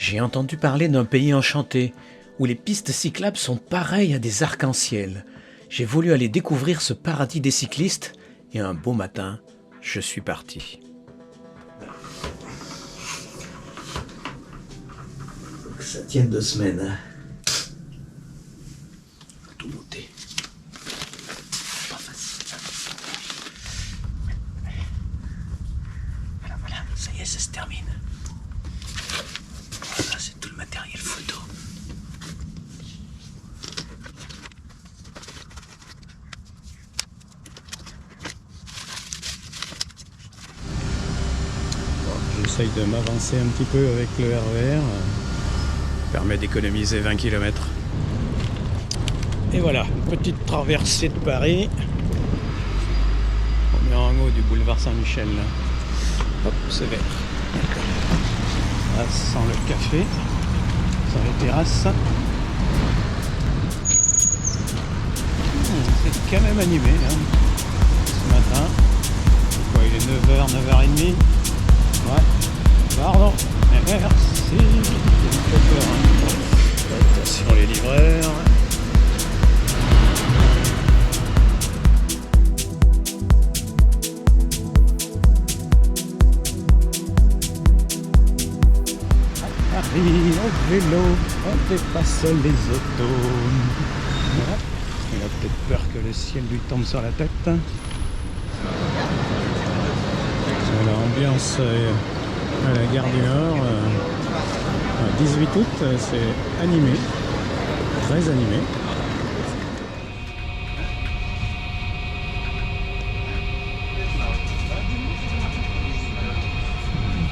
J'ai entendu parler d'un pays enchanté, où les pistes cyclables sont pareilles à des arcs-en-ciel. J'ai voulu aller découvrir ce paradis des cyclistes, et un beau matin, je suis parti. Faut que ça tienne 2 semaines. Hein. Tout monter. Pas facile. Voilà, ça y est, ça se termine. Là, c'est tout le matériel photo. J'essaye de m'avancer un petit peu avec le RER. Permet d'économiser 20 km. Et voilà, une petite traversée de Paris. On est en haut du boulevard Saint-Michel. Hop, c'est vert. Ça sent le café. Sur les terrasses. C'est quand même animé hein, ce matin. Quoi, il est 9h, 9h30. Ouais. Pardon. Merci. Attention les livreurs. À Paris, au vélo, on dépasse les autos. Voilà. Il a peut-être peur que le ciel lui tombe sur la tête. C'est l'ambiance à la gare du Nord. 18 août, c'est animé, très animé.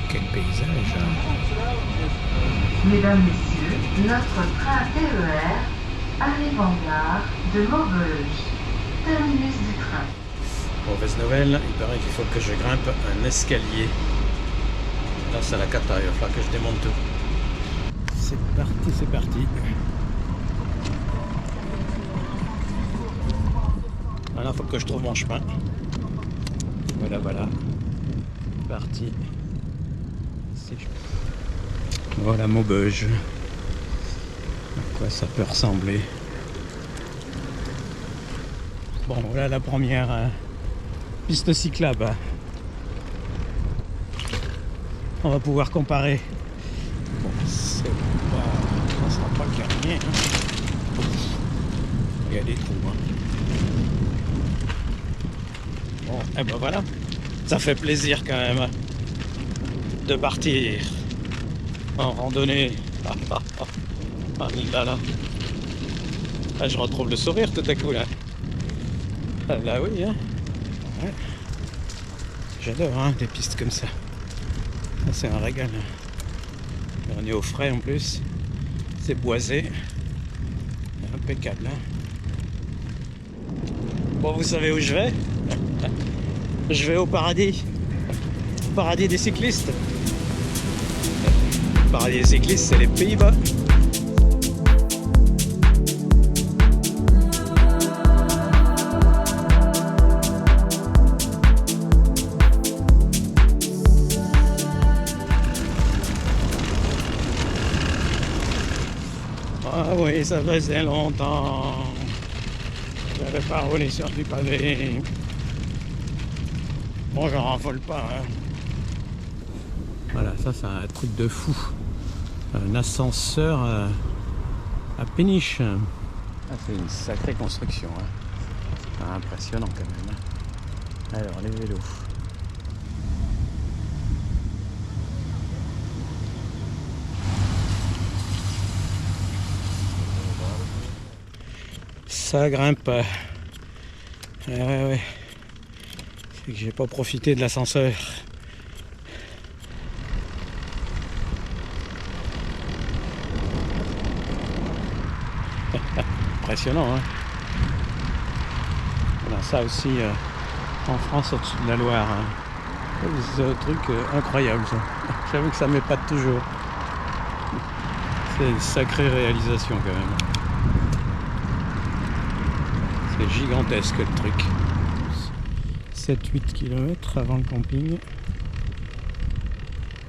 Quel paysage! Mesdames, Messieurs, notre train TER arrive en gare de Maubeuge, terminus du train. Mauvaise nouvelle, il paraît qu'il faut que je grimpe un escalier. Là, c'est la cata, il va falloir que je démonte tout. C'est parti, c'est parti. Voilà, il faut que je trouve mon chemin. Voilà. Parti. Voilà Maubeuge. À quoi ça peut ressembler? Bon, voilà la première piste cyclable. On va pouvoir comparer. Bon, ça sera pas le dernier. Hein. Il y a des trous. Hein. Bon, et ben voilà. Ça fait plaisir quand même de partir en randonnée. Ah là. Ah, je retrouve le sourire tout à coup là. Ah là oui, hein. Ouais. J'adore hein, des pistes comme ça. Ça c'est un régal. On est au frais en plus. C'est boisé. Impeccable. Hein. Bon, vous savez où je vais? Je vais au paradis. Au paradis des cyclistes. Le paradis des cyclistes, c'est les Pays-Bas. Ah oui, ça faisait longtemps. J'avais pas roulé sur du pavé. Bon, j'en raffole pas. Hein. Voilà, ça c'est un truc de fou. Un ascenseur à péniche. Ah, c'est une sacrée construction. Hein. Ah, impressionnant quand même. Hein. Alors, les vélos. Ça grimpe. Ouais. C'est que j'ai pas profité de l'ascenseur. Impressionnant, hein. Voilà, ça aussi en France au-dessus de la Loire. Hein. C'est un truc incroyable ça. J'avoue que ça m'épate toujours. C'est une sacrée réalisation quand même. C'est gigantesque le truc. 7-8 km avant le camping.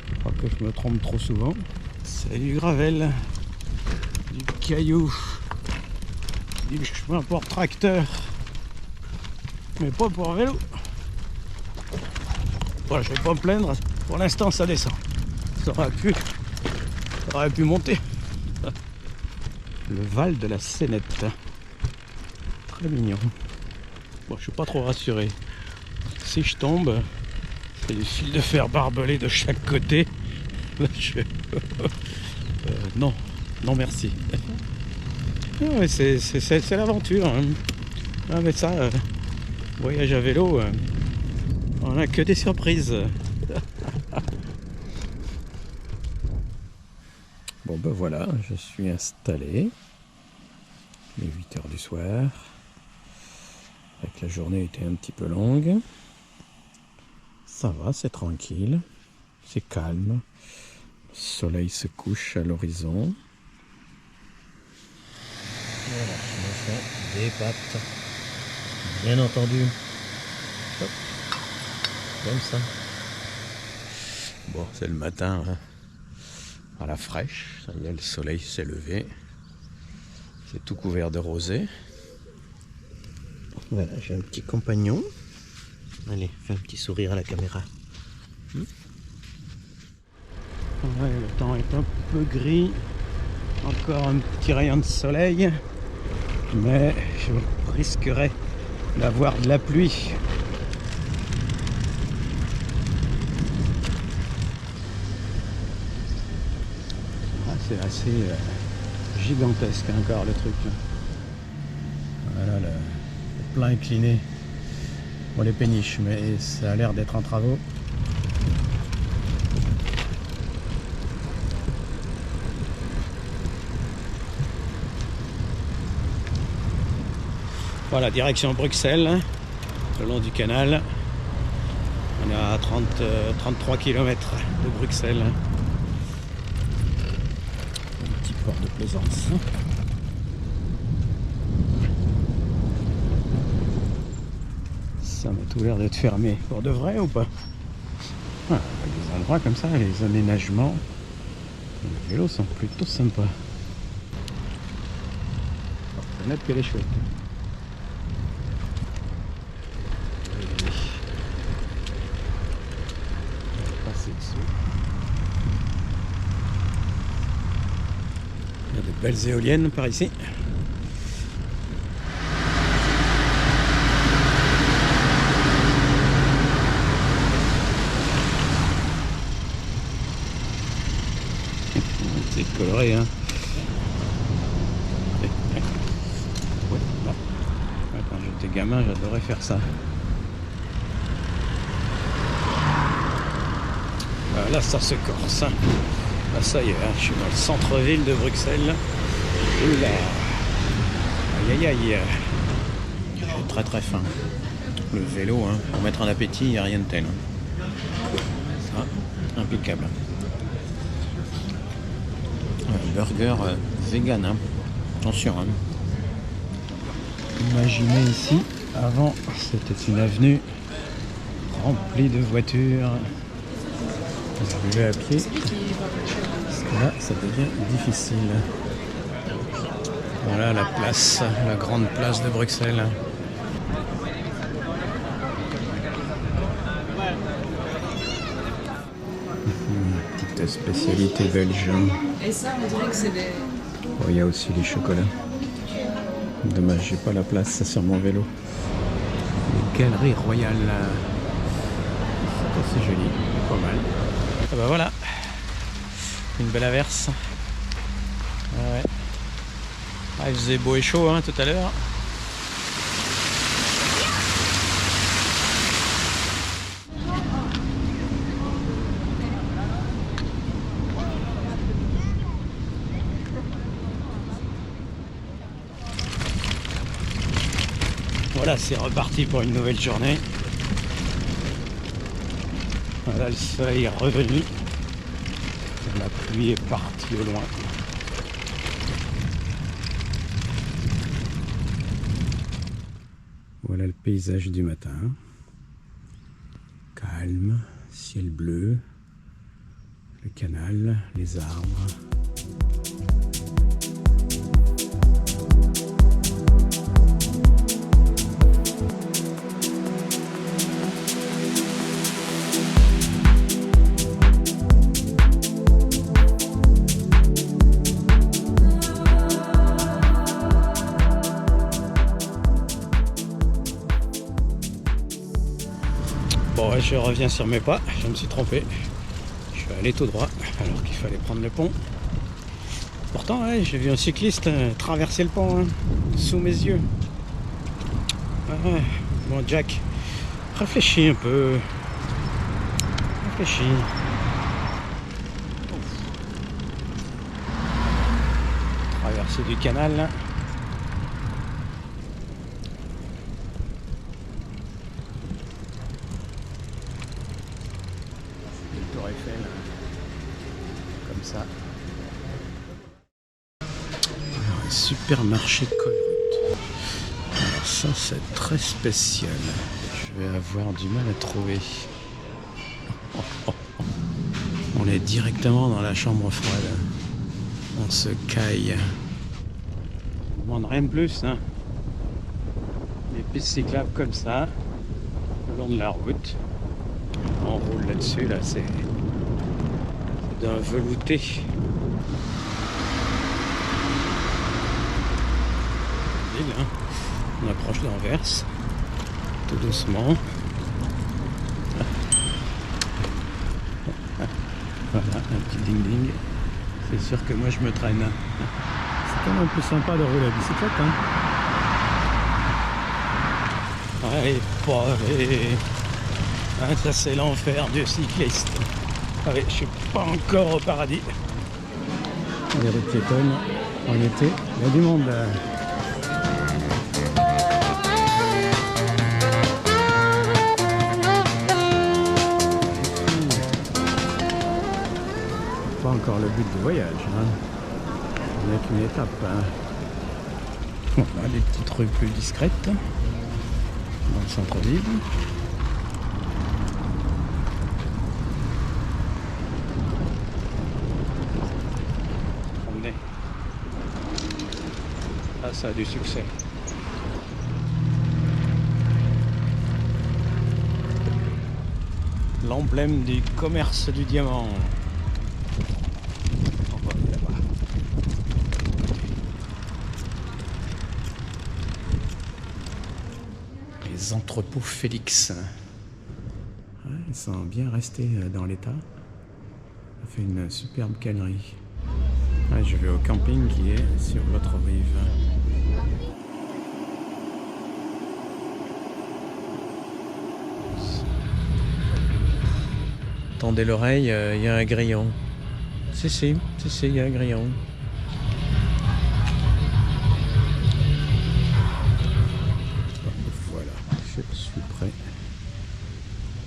Je crois que je me trompe trop souvent. C'est du gravel, du caillou, du chemin pour tracteur, mais pas pour vélo. Bon, je vais pas me plaindre, pour l'instant ça descend. Ça aurait pu monter. Le Val de la Sénette. Très mignon. Bon, je suis pas trop rassuré. Si je tombe, c'est des fils de fer barbelés de chaque côté. Non, non merci. Ouais, c'est l'aventure. Hein. Ah, mais ça, voyage à vélo, on n'a que des surprises. Bon ben voilà, je suis installé. Il est 8 h du soir. Avec la journée était un petit peu longue. Ça va, c'est tranquille. C'est calme. Le soleil se couche à l'horizon. Voilà, je me fais des pâtes. Bien entendu. Hop. Comme ça. Bon, c'est le matin, hein. À la fraîche. Ça y est, le soleil s'est levé. C'est tout couvert de rosée. Voilà, j'ai un petit compagnon. Allez, fais un petit sourire à la caméra. Ouais, le temps est un peu gris. Encore un petit rayon de soleil. Mais je risquerais d'avoir de la pluie. C'est assez gigantesque encore le truc. Voilà le plein incliné pour les péniches, mais ça a l'air d'être en travaux. Voilà, direction Bruxelles, le long du canal. On est à 33 km de Bruxelles. Port de Plaisance. Ça m'a tout l'air d'être fermé. Pour de vrai ou pas? Ah, des endroits comme ça, les aménagements, les vélos sont plutôt sympas. C'est net qu'elle est chouette. On va passer dessus. Il y a de belles éoliennes par ici. C'est coloré, hein. Ouais, non. Quand j'étais gamin, j'adorais faire ça. Là, ça se corse. Hein. Là, ça y est, hein, je suis dans le centre-ville de Bruxelles. Oula. Aïe, aïe, aïe. J'ai très très faim. Le vélo, hein, pour mettre en appétit, il n'y a rien de tel. Ça, impeccable. Un burger vegan, hein. Attention. Hein. Imaginez ici, avant, c'était une avenue remplie de voitures. Vous arrivez à pied. Parce que là, ça devient difficile. Voilà la place, la grande place de Bruxelles. Petite spécialité belge. Et ça, on dirait que c'est des... Oh, il y a aussi les chocolats. Dommage, j'ai pas la place sur mon vélo. Les galeries royales. C'est assez joli, pas mal. Ah bah voilà, une belle averse. Ouais. Ah, il faisait beau et chaud hein, tout à l'heure. Voilà, c'est reparti pour une nouvelle journée. Voilà, le soleil est revenu. La pluie est partie au loin. Voilà le paysage du matin. Calme, ciel bleu, le canal, les arbres. Bon, ouais, je reviens sur mes pas, je me suis trompé. Je suis allé tout droit alors qu'il fallait prendre le pont. Pourtant, ouais, j'ai vu un cycliste traverser le pont hein, sous mes yeux. Ah, ouais. Bon, Jack, réfléchis un peu. Réfléchis. Traversée du canal là. Tour Eiffel, comme ça. Alors, un supermarché Colruyt. Alors ça c'est très spécial. Je vais avoir du mal à trouver. On est directement dans la chambre froide. On se caille. On demande rien de plus. Hein. Des pistes cyclables comme ça, le long de la route. On roule là-dessus, là, c'est d'un velouté. Ville, hein. On approche d'Anvers, tout doucement. Voilà, un petit ding-ding. C'est sûr que moi je me traîne. C'est quand même plus sympa de rouler à bicyclette. Hein. Allez, allez. Ah, ça c'est l'enfer du cycliste. Allez, je suis pas encore au paradis. Les rues piétonnes en été, il y a du monde. Pas encore le but du voyage. Hein. On n'a qu'une étape. Hein. Voilà, des petites rues plus discrètes dans le centre-ville. Ah, ça a du succès. L'emblème du commerce du diamant. On va aller là-bas. Les entrepôts Félix. Ouais, ils sont bien restés dans l'état. Ça fait une superbe galerie. Ouais, je vais au camping qui est sur l'autre rive. Tendez l'oreille, il y a un grillon. Si, il y a un grillon. Voilà, je suis prêt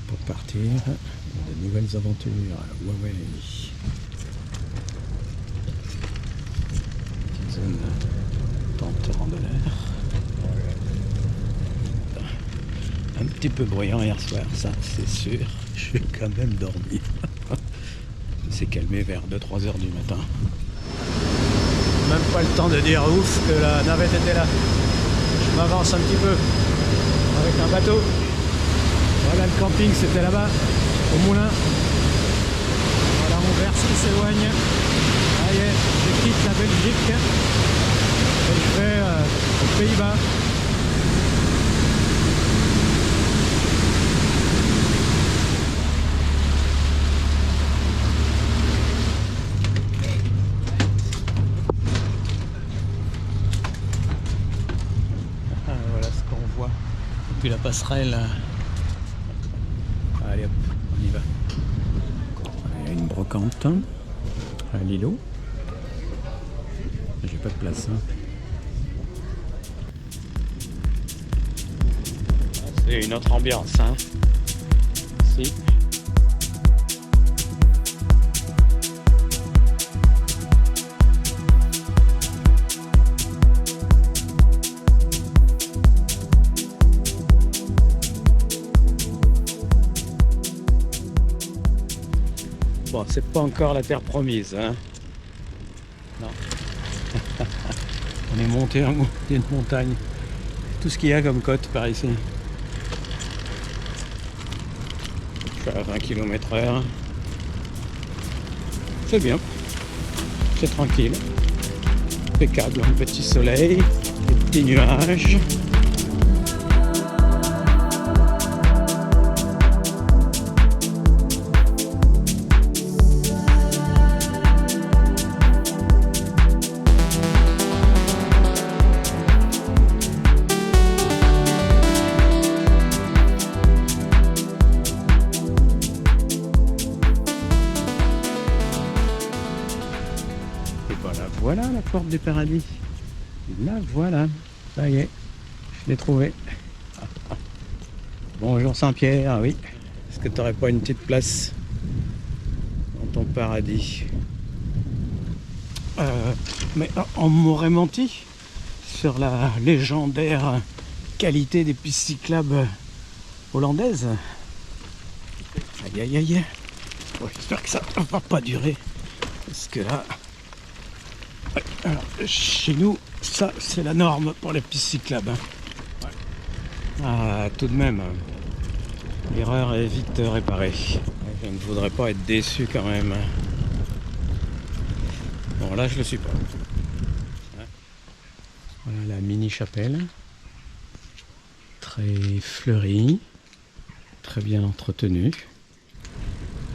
pour partir dans de nouvelles aventures. Ouais. Petite zone pente randonneur. Un petit peu bruyant hier soir, ça c'est sûr. Je suis quand même dormi. C'est calmé vers 2-3 heures du matin. Même pas le temps de dire ouf que la navette était là. Je m'avance un petit peu avec un bateau. Voilà, le camping c'était là-bas, au moulin. Voilà Anvers qui s'éloigne. Ça y est, je quitte la Belgique et je vais aux Pays-Bas. Puis la passerelle. Allez hop, on y va. Il y a une brocante à l'îlot. J'ai pas de place. Hein. C'est une autre ambiance. Hein. Si. Bon, c'est pas encore la terre promise, hein. Non. On est monté en haut d'une montagne. Tout ce qu'il y a comme côte par ici. Je suis à 20 km/h. C'est bien. C'est tranquille. Impeccable. Un petit soleil, des petits nuages. Voilà la porte du paradis. La voilà. Ça y est. Je l'ai trouvé. Bonjour Saint-Pierre, oui. Est-ce que tu n'aurais pas une petite place dans ton paradis? Mais on m'aurait menti sur la légendaire qualité des pistes cyclables hollandaises. Aïe aïe aïe. Bon, j'espère que ça ne va pas durer. Parce que là... Alors, chez nous, ça c'est la norme pour les pistes cyclables. Hein. Ouais. Ah, tout de même, l'erreur est vite réparée. Je ne voudrais pas être déçu quand même. Bon, là je le suis pas. Voilà la mini chapelle. Très fleurie, très bien entretenue.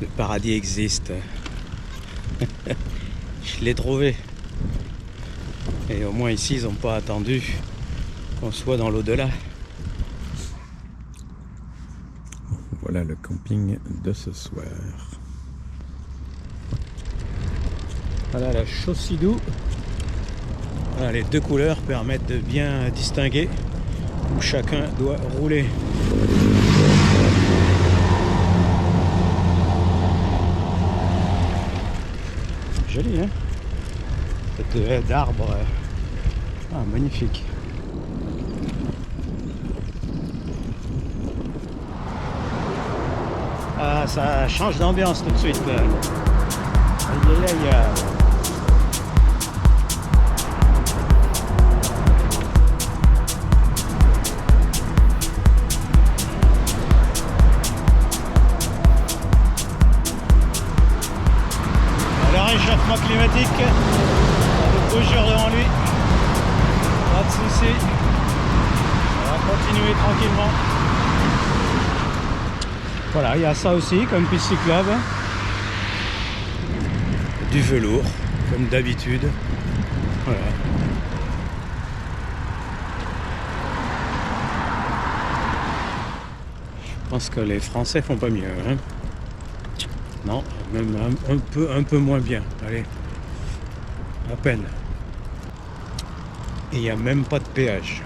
Le paradis existe. Je l'ai trouvé. Et au moins ici, ils n'ont pas attendu qu'on soit dans l'au-delà. Voilà le camping de ce soir. Voilà la Chaucidou. Voilà, les deux couleurs permettent de bien distinguer où chacun doit rouler. Joli, hein? Cette haie d'arbres. Ah, magnifique. Ah, ça change d'ambiance tout de suite. Là. Aïe, aïe, aïe. Le réchauffement climatique. Beau jour devant lui, pas de soucis, on va continuer tranquillement. Voilà, il y a ça aussi comme piste cyclable, du velours comme d'habitude. Voilà. Je pense que les Français font pas mieux, hein. Non, même un peu moins bien. Allez, à peine. Et il n'y a même pas de péage.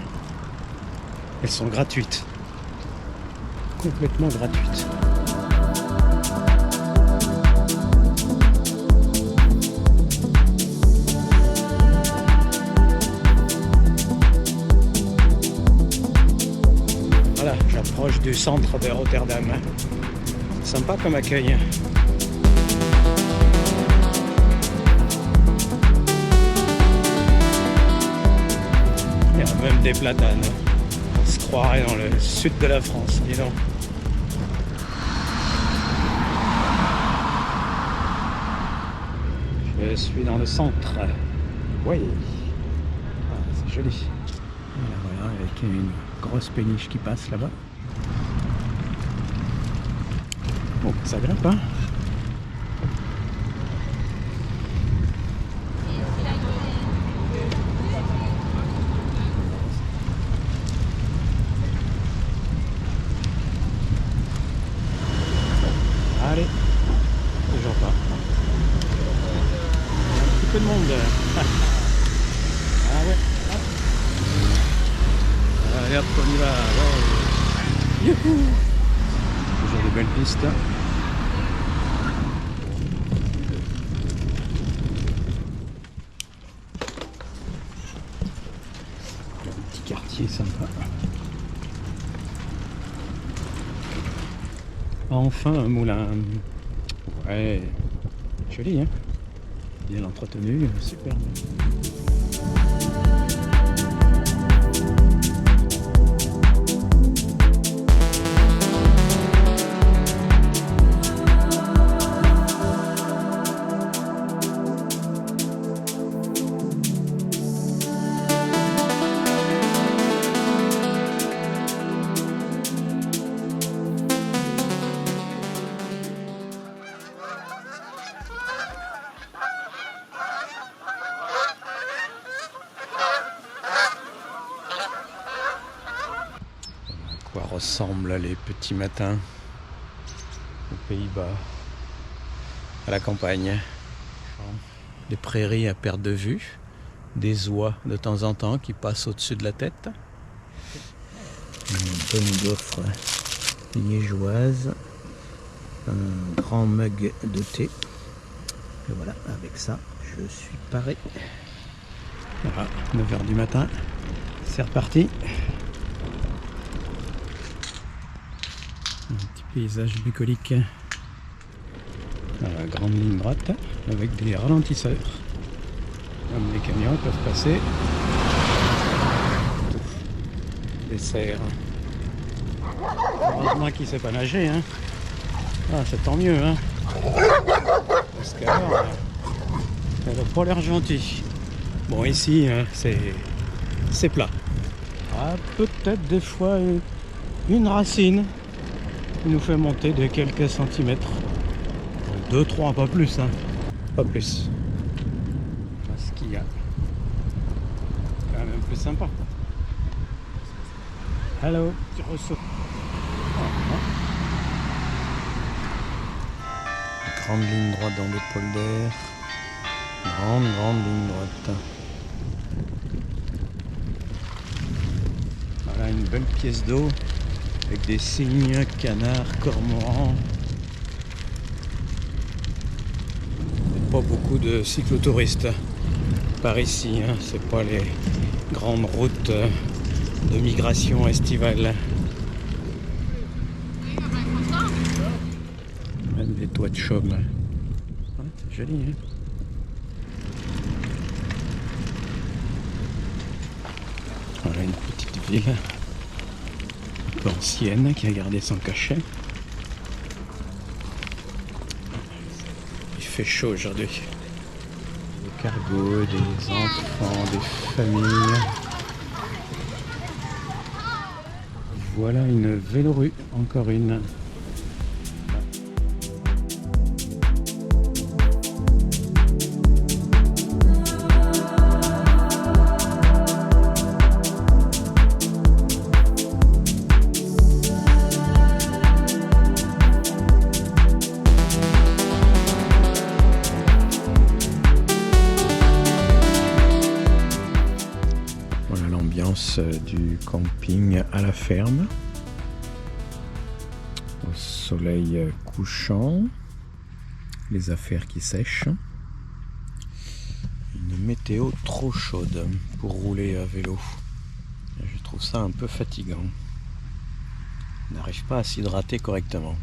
Elles sont gratuites. Complètement gratuites. Voilà, j'approche du centre de Rotterdam. Sympa comme accueil. Il y a même des platanes. On se croirait dans le sud de la France, dis donc. Je suis dans le centre. Oui. Ah, c'est joli. Voilà, avec une grosse péniche qui passe là-bas. Bon, ça grimpe, hein. Allez, toujours pas. Un petit peu de monde. Ah ouais. Allez hop, on y va. Ouais. Youhou. Toujours de belles pistes. Un petit quartier sympa. Enfin un moulin. Ouais. joli, hein. Bien entretenu, super. À quoi ressemblent les petits matins aux Pays-Bas, à la campagne. Des prairies à perte de vue, des oies de temps en temps qui passent au-dessus de la tête. Une bonne gaufre liégeoise, un grand mug de thé. Et voilà, avec ça, je suis paré. Voilà, 9h du matin, c'est reparti. Un petit paysage bucolique à la grande ligne droite avec des ralentisseurs. Comme les camions peuvent passer. Des cerfs. Heureusement qu'il ne sait pas nager, hein. Ah, c'est tant mieux, hein. Parce qu'alors, elle n'a pas l'air gentille. Bon, ici, hein, c'est plat. Ah, peut-être des fois une racine qui nous fait monter de quelques centimètres. 2, 3, pas plus, hein. Pas plus. Ce qu'il y a. Quand même plus sympa. Allô, tu reçois. Grande ligne droite dans le polder. Grande ligne droite. Voilà une belle pièce d'eau avec des cygnes, canards, cormorans. Pas beaucoup de cyclotouristes par ici, hein. C'est pas les grandes routes de migration estivale. Même des toits de chaume. Ouais, c'est joli, hein. Voilà une petite ville un peu ancienne qui a gardé son cachet. Il fait chaud aujourd'hui. Des cargos, des enfants, des familles. Voilà une vélorue, encore une. Du camping à la ferme, au soleil couchant, les affaires qui sèchent, une météo trop chaude pour rouler à vélo. Je trouve ça un peu fatigant. On n'arrive pas à s'hydrater correctement,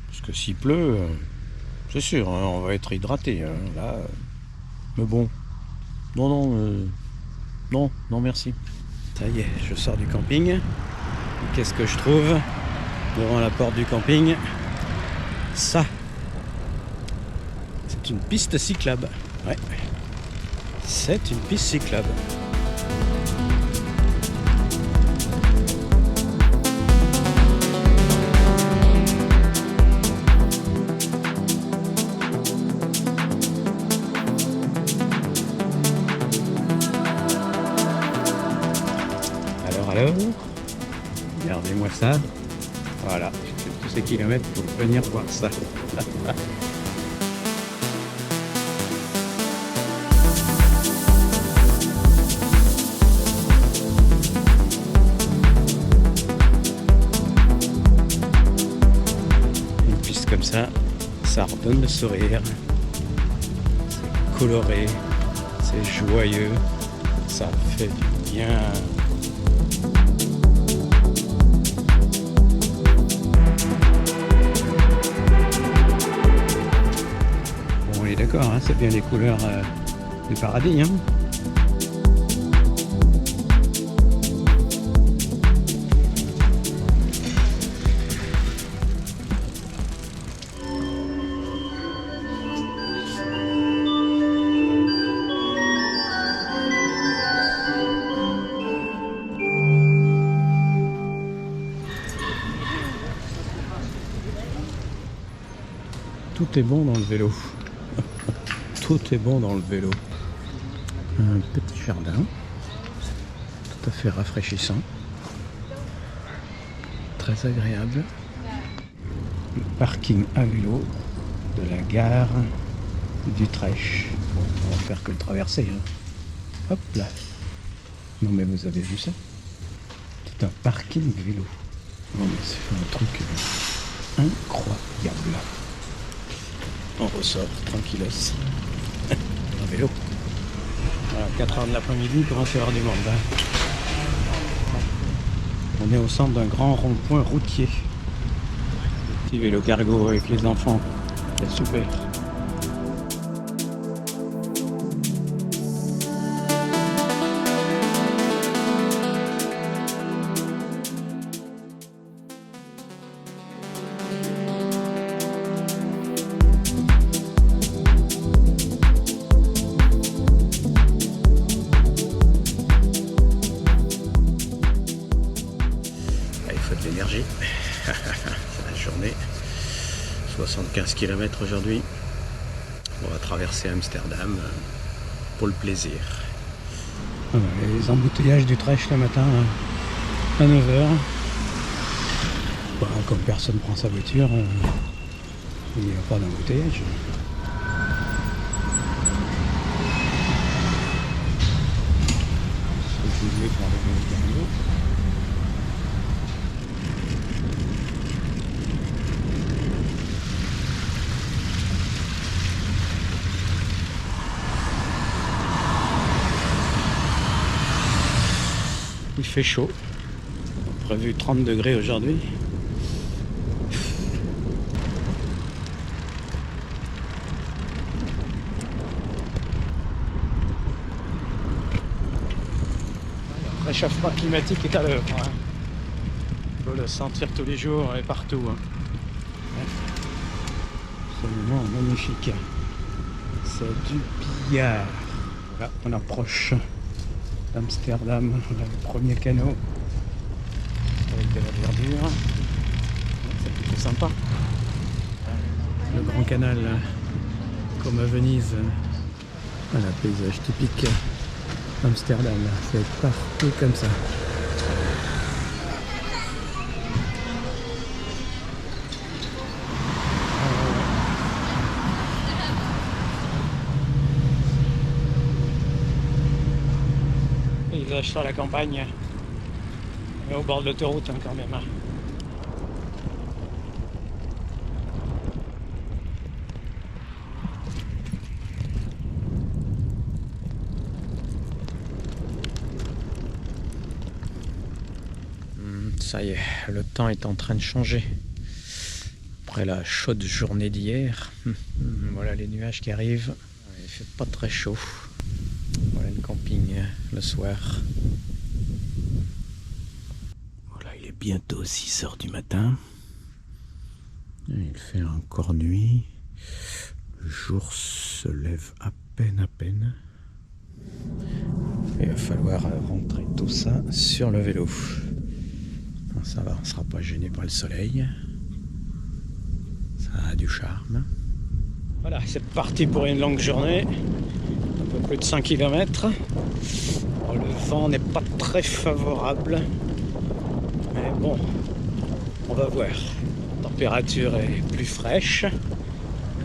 parce que s'il pleut, c'est sûr, hein, on va être hydraté, hein, là. Mais bon, non merci. Ça y est, je sors du camping. Et qu'est-ce que je trouve devant la porte du camping? Ça, c'est une piste cyclable. Ouais, c'est une piste cyclable. Alors, regardez-moi ça. Voilà, je fais tous ces kilomètres pour venir voir ça. Une piste comme ça, ça redonne le sourire. C'est coloré, c'est joyeux, ça fait du bien. d'accord, hein, c'est bien les couleurs du paradis. Hein. Tout est bon dans le vélo. Tout est bon dans le vélo. Un petit jardin, tout à fait rafraîchissant, très agréable. Parking à vélo de la gare d'Utrecht. Bon, on va faire que le traverser. Hein. Hop là. Non mais vous avez vu ça? C'est un parking vélo. Non mais c'est un truc incroyable. On ressort tranquillos. Un vélo. Voilà, 4h de l'après-midi, il commence à y avoir du monde. Hein. On est au centre d'un grand rond-point routier. Petit vélo cargo avec les enfants. C'est super. L'énergie. C'est la journée. 75 km aujourd'hui. On va traverser Amsterdam pour le plaisir. Les embouteillages d'Utrecht le matin à 9h. Bon, comme personne prend sa voiture, il n'y a pas d'embouteillage. Il fait chaud. Prévu 30 degrés aujourd'hui. Le réchauffement climatique est à l'œuvre. Hein. Il faut le sentir tous les jours et partout. Hein. Absolument magnifique. C'est du billard. Voilà, on approche d'Amsterdam, le premier canot avec de la verdure. C'est plutôt sympa. Le grand canal, comme à Venise. Voilà, paysage typique d'Amsterdam. C'est partout comme ça. Paysage sur la campagne, mais au bord de l'autoroute hein, quand même. Ça y est, le temps est en train de changer. Après la chaude journée d'hier, voilà les nuages qui arrivent. Il fait pas très chaud. Voilà le camping le soir. Voilà, il est bientôt 6h du matin. Il fait encore nuit. Le jour se lève à peine. Il va falloir rentrer tout ça sur le vélo. Ça va, on ne sera pas gêné par le soleil. Ça a du charme. Voilà, c'est parti pour une longue journée. Un peu plus de 5 km. Le vent n'est pas très favorable. Mais bon, on va voir. La température est plus fraîche.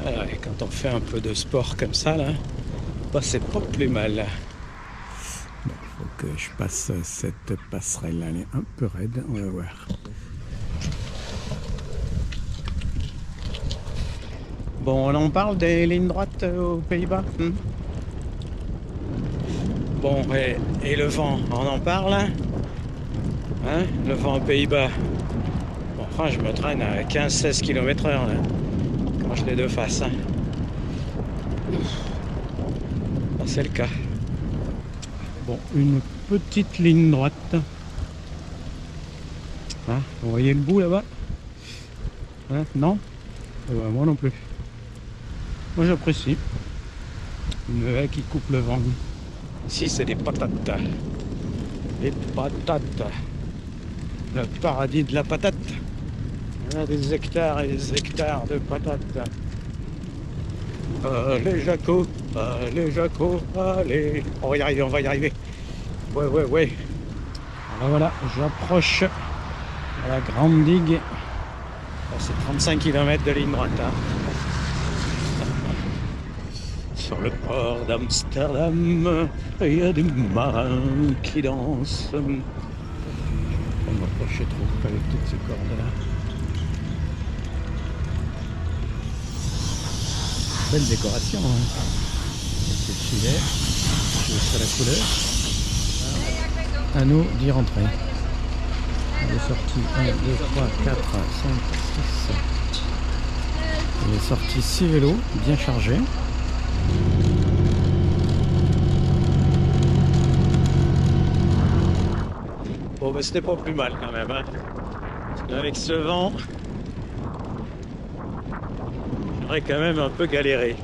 Voilà, et quand on fait un peu de sport comme ça, là, bah, c'est pas plus mal. Bon, faut que je passe cette passerelle. Elle est un peu raide, on va voir. Bon, on parle des lignes droites aux Pays-Bas. Bon, et le vent, on en parle hein, le vent aux Pays-Bas. Bon, enfin, je me traîne à 15-16 km/h quand je l'ai de face. Hein. Ah, c'est le cas. Bon, une petite ligne droite. Hein, vous voyez le bout là-bas? Hein, non? Moi non plus. Moi j'apprécie. Une haie qui coupe le vent. Ici, c'est des patates. Les patates. Le paradis de la patate. Il y a des hectares et des hectares de patates. Allez, Jaco. Allez, Jaco. Allez. On va y arriver, on va y arriver. Ouais, ouais, ouais. Alors voilà, j'approche à la grande digue. Bon, c'est 35 km de ligne droite. Hein. Sur le port d'Amsterdam, il y a des marins qui dansent. On m'approcher trop avec toutes ces cordes-là. Belle décoration. Hein. C'est le filet. Je sais la couleur. À nous d'y rentrer. Il est sorti 1, 2, 3, 4, 5, 6. Il est sorti 6 vélos, bien chargés. Bon, ben, c'était pas plus mal quand même. Hein. Parce qu'avec ce vent, j'aurais quand même un peu galéré.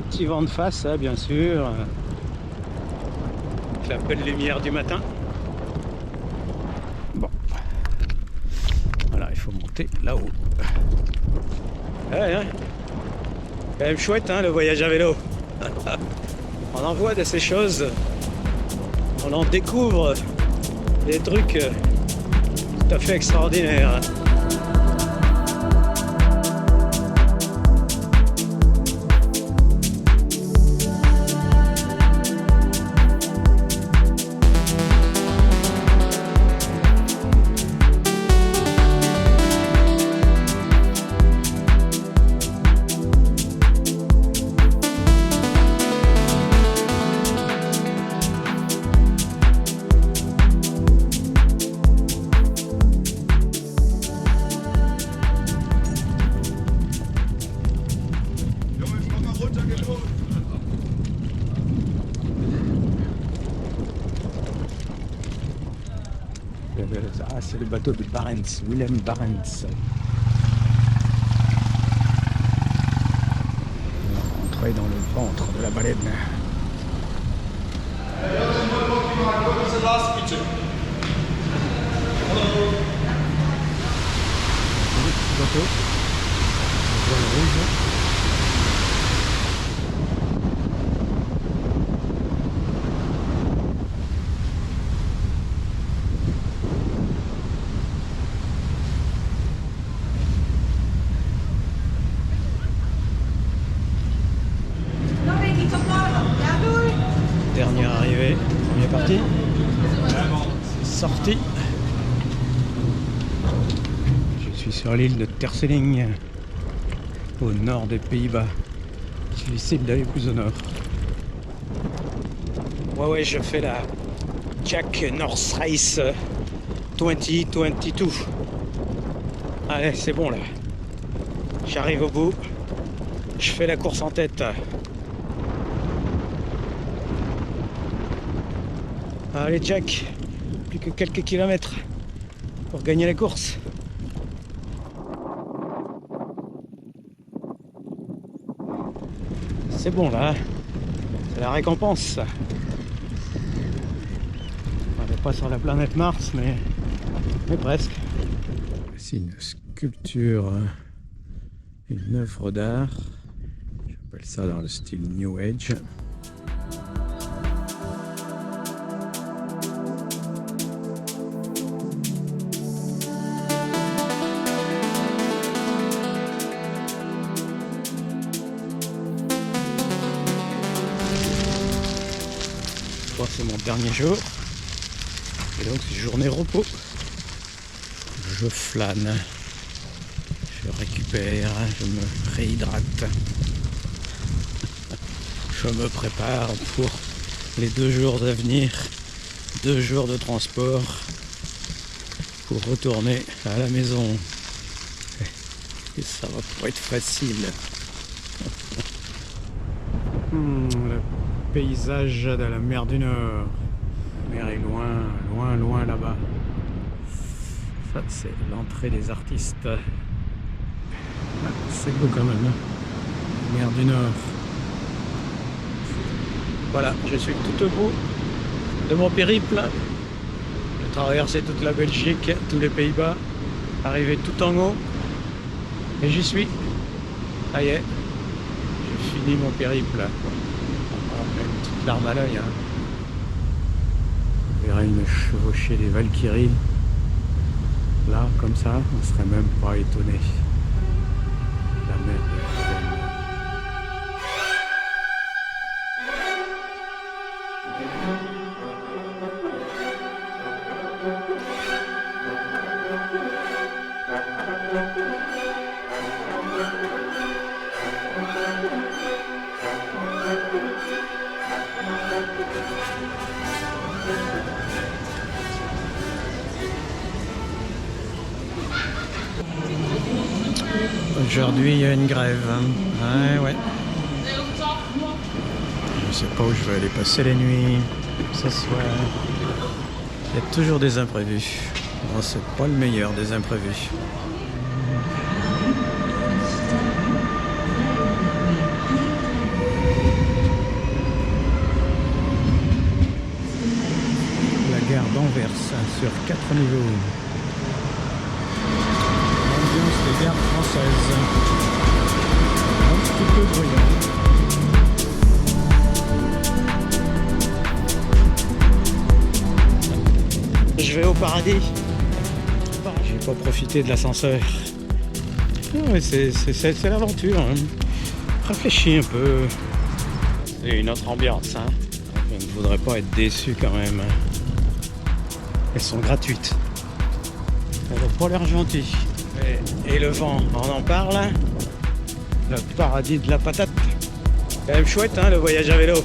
Petit vent de face, hein, bien sûr. Avec la belle lumière du matin. Bon. Voilà, il faut monter là-haut. Ouais, hein. Quand même chouette, hein, le voyage à vélo. On en voit de ces choses. On en découvre des trucs tout à fait extraordinaires. Ah, c'est le bateau de Barents, Willem Barents. On va rentrer dans le ventre de la baleine. Petit bateau. On voit le rouge. Dernière arrivée, première partie. Sorti. Je suis sur l'île de Terschelling, au nord des Pays-Bas. Je décide d'aller plus au nord. Ouais, je fais la Jack North Race 2022. Allez, c'est bon là. J'arrive au bout. Je fais la course en tête. Allez Jack, plus que quelques kilomètres pour gagner la course. C'est bon là, c'est la récompense. On n'est pas sur la planète Mars, mais presque. C'est une sculpture, une œuvre d'art. J'appelle ça dans le style New Age. Bon, c'est mon dernier jour. Et donc c'est journée repos. Je flâne. Je récupère, je me réhydrate. Je me prépare pour les 2 jours à venir, 2 jours de transport pour retourner à la maison. Et ça va pas être facile. Le paysage de la mer du Nord. La mer est loin, loin, loin là-bas. Ça, c'est l'entrée des artistes. Ah, c'est beau quand même, hein. La mer du Nord. Voilà, je suis tout au bout de mon périple. J'ai traversé toute la Belgique, tous les Pays-Bas, arrivé tout en haut. Et j'y suis. Ça y est, j'ai fini mon périple. Une petite larme à l'œil. Hein. On verrait une chevauchée des Valkyries. Là, comme ça, on serait même pas étonné. La mer est belle. Aujourd'hui, il y a une grève. Hein. Ouais. Je sais pas où je vais aller passer la nuit. Ce soir. Il y a toujours des imprévus. Bon, c'est pas le meilleur des imprévus. La gare d'Anvers sur 4 niveaux. L'ambiance des gares françaises. Un petit peu bruyant. Je vais au paradis. J'ai pas profité de l'ascenseur. C'est l'aventure. Hein. Réfléchis un peu. C'est une autre ambiance. Hein. Je ne voudrais pas être déçu quand même. Elles sont gratuites. Elles n'ont pas l'air gentilles. Et le vent, on en parle. Le paradis de la patate. Quand même chouette, hein, le voyage à vélo.